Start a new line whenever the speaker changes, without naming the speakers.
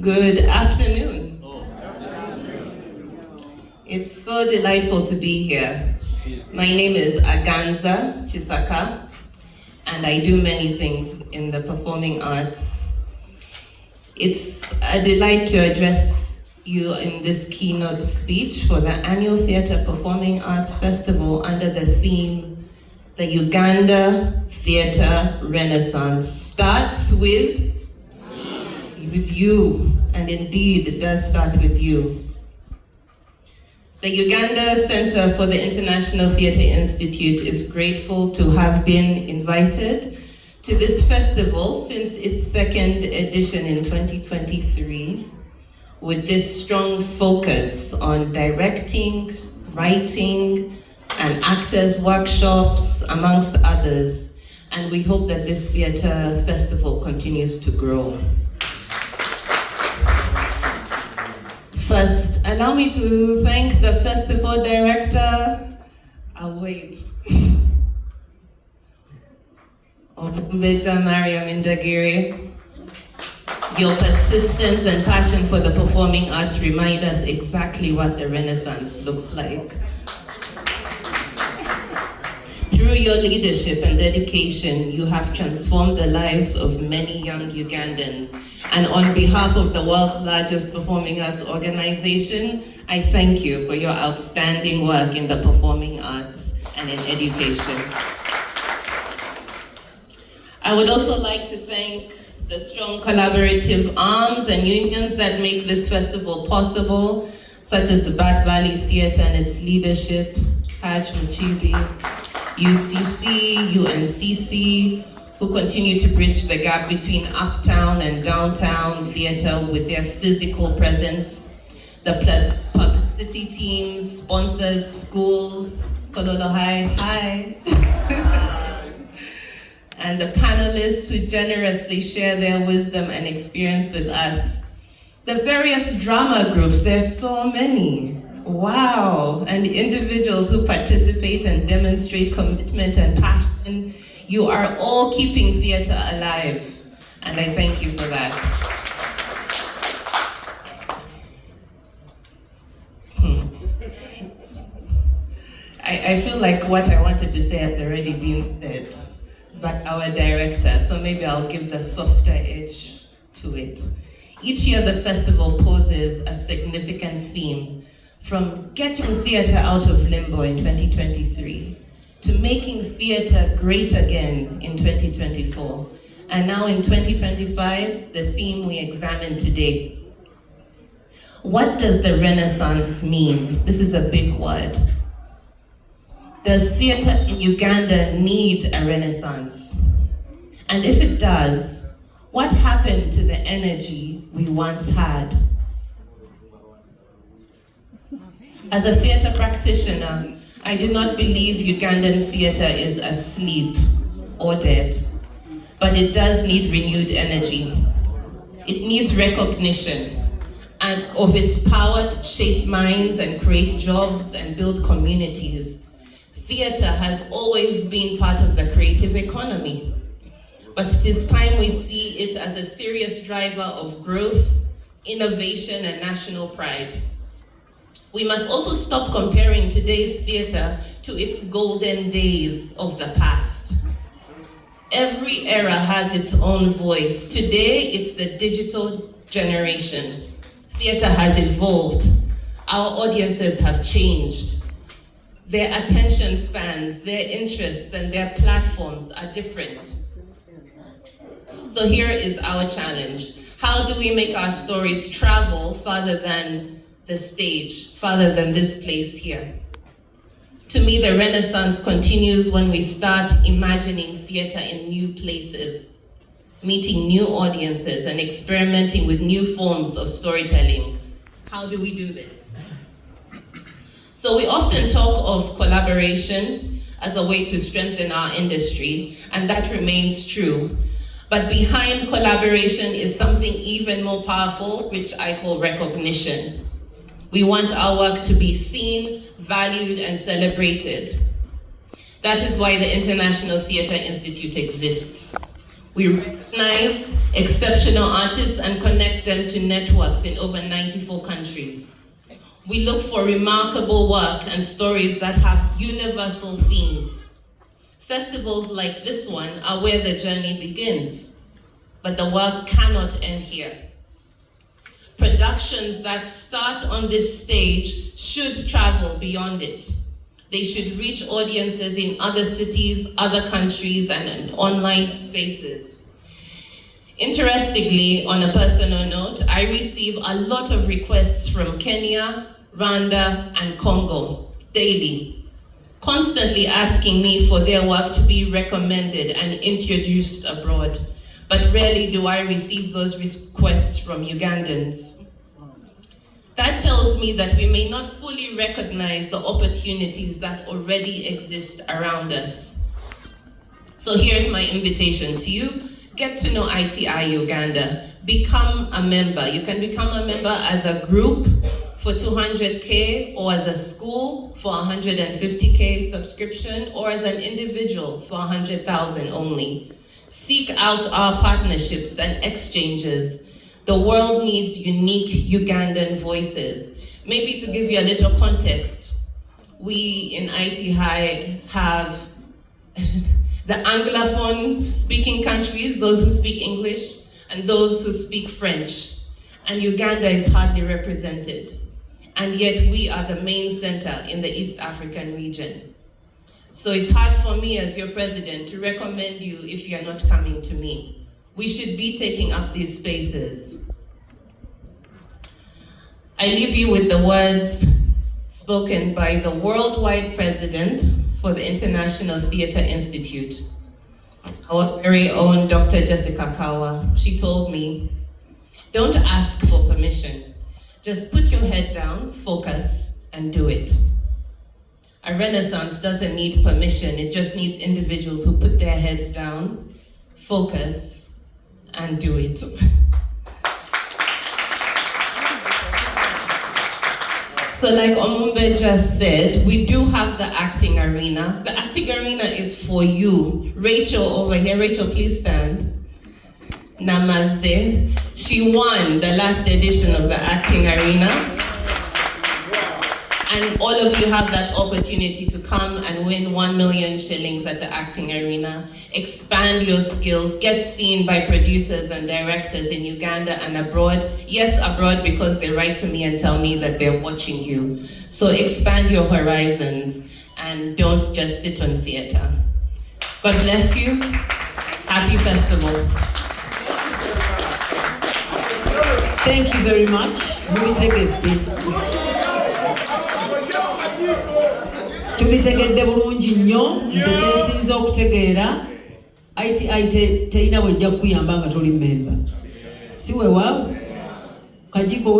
Good afternoon. It's so delightful to be here. My name is Aganza Chisaka, and I do many things in the performing arts. It's a delight to address you in this keynote speech for the annual Theatre Performing Arts Festival under the theme, The Uganda Theatre Renaissance starts with you, and indeed it does start with you. The Uganda Centre for the International Theatre Institute is grateful to have been invited to this festival since its second edition in 2023, with this strong focus on directing, writing, and actors' workshops, amongst others. And we hope that this theatre festival continues to grow. First, allow me to thank the festival director. I'll wait. Mariam Ndagire. Your persistence and passion for the performing arts remind us exactly what the Renaissance looks like. Through your leadership and dedication, you have transformed the lives of many young Ugandans. And on behalf of the world's largest performing arts organization, I thank you for your outstanding work in the performing arts and in education. I would also like to thank the strong collaborative arms and unions that make this festival possible, such as the BatValley Theatre and its leadership, Haj Muchibi, UCC, UNCC, who continue to bridge the gap between uptown and downtown theatre with their physical presence, the publicity teams, sponsors, schools, Kololo hi, and the panelists who generously share their wisdom and experience with us. The various drama groups, there's so many. Wow, and the individuals who participate and demonstrate commitment and passion. You are all keeping theatre alive, and I thank you for that. I feel like what I wanted to say had already been said, but our director, so maybe I'll give the softer edge to it. Each year the festival poses a significant theme, from getting theatre out of limbo in 2023, to making theatre great again in 2024. And now in 2025, the theme we examine today. What does the Renaissance mean? This is a big word. Does theatre in Uganda need a renaissance? And if it does, what happened to the energy we once had? As a theatre practitioner, I do not believe Ugandan theatre is asleep or dead, but it does need renewed energy. It needs recognition and of its power to shape minds and create jobs and build communities. Theatre has always been part of the creative economy, but it is time we see it as a serious driver of growth, innovation, and national pride. We must also stop comparing today's theatre to its golden days of the past. Every era has its own voice. Today, it's the digital generation. Theatre has evolved. Our audiences have changed. Their attention spans, their interests, and their platforms are different. So here is our challenge. How do we make our stories travel farther than the stage, farther than this place here? To me, the Renaissance continues when we start imagining theatre in new places, meeting new audiences, and experimenting with new forms of storytelling. How do we do this? So we often talk of collaboration as a way to strengthen our industry, and that remains true. But behind collaboration is something even more powerful, which I call recognition. We want our work to be seen, valued, and celebrated. That is why the International Theatre Institute exists. We recognize exceptional artists and connect them to networks in over 94 countries. We look for remarkable work and stories that have universal themes. Festivals like this one are where the journey begins, but the work cannot end here. Productions that start on this stage should travel beyond it. They should reach audiences in other cities, other countries, and in online spaces. Interestingly, on a personal note, I receive a lot of requests from Kenya, Rwanda, and Congo daily, constantly asking me for their work to be recommended and introduced abroad. But rarely do I receive those requests from Ugandans. That tells me that we may not fully recognize the opportunities that already exist around us. So here's my invitation to you. Get to know ITI Uganda. Become a member. You can become a member as a group for 200K, or as a school for 150K subscription, or as an individual for 100,000 only. Seek out our partnerships and exchanges. The world needs unique Ugandan voices. Maybe to give you a little context, we in ITI have the Anglophone speaking countries, those who speak English, and those who speak French. And Uganda is hardly represented. And yet we are the main center in the East African region. So it's hard for me as your president to recommend you if you're not coming to me. We should be taking up these spaces. I leave you with the words spoken by the worldwide president for the International Theatre Institute, our very own Dr. Jessica Kawa. She told me, don't ask for permission. Just put your head down, focus, and do it. A renaissance doesn't need permission. It just needs individuals who put their heads down, focus, and do it. So like Omumbe just said, we do have the acting arena. The acting arena is for you. Rachel over here, Rachel, please stand. Namaste. She won the last edition of the acting arena. And all of you have that opportunity to come and win 1 million shillings at the acting arena. Expand your skills, get seen by producers and directors in Uganda and abroad. Yes, abroad, because they write to me and tell me that they're watching you. So expand your horizons and don't just sit on theater. God bless you. Happy festival.
Thank you very much. Tubitegedde bulungi nnyo, nze kyensinza okutegeera ITI terina bwejja kukuyamba nga toli memba. Si weewaawo? Kajiiko